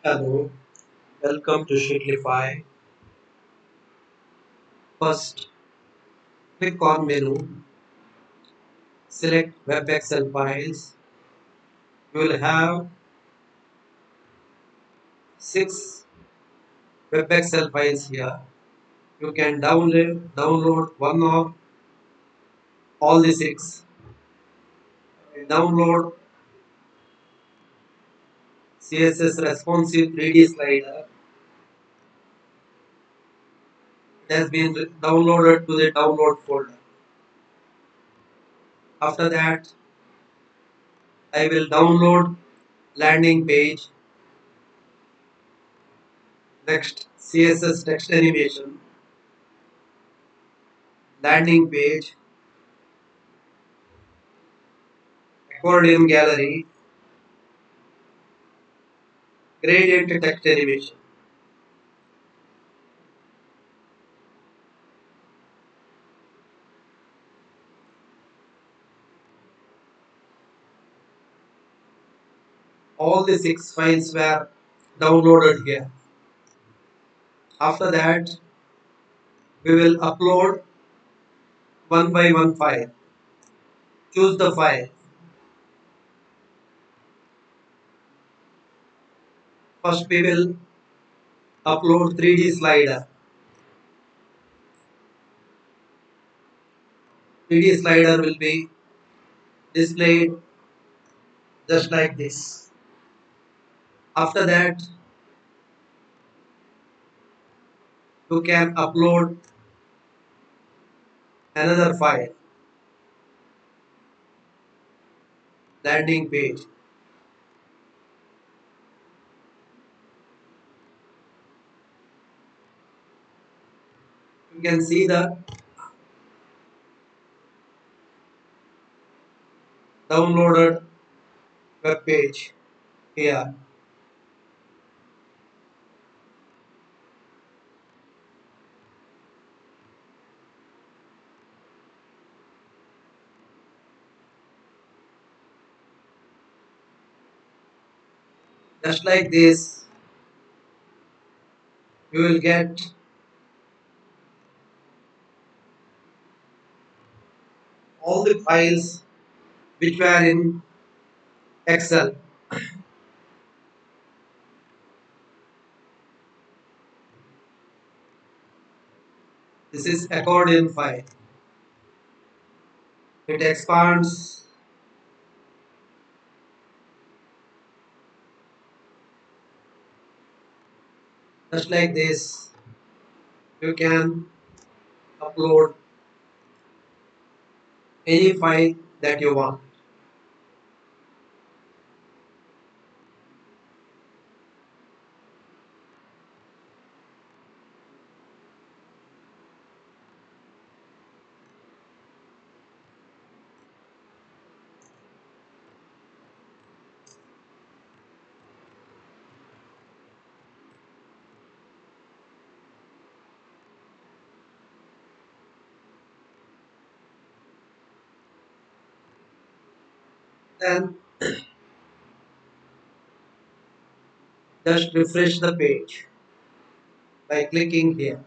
Hello, welcome to SheetLify. First, click on menu, select Web Excel files. You will have six Web Excel files here. You can download one or all the six. Download CSS responsive 3D slider. It has been downloaded to the download folder. After that, I will download landing page. Next, CSS text animation, landing page, accordion gallery, gradient text animation. All the six files were downloaded here. After that, we will upload one by one file. Choose the file. First, we will upload 3D slider. 3D slider will be displayed just like this. After that, you can upload another file, landing page. You can see the downloaded web page here. Just like this, you will get all the files which were in Excel. This is accordion file. It expands just like this. You can upload any file that you want. Then just refresh the page by clicking here.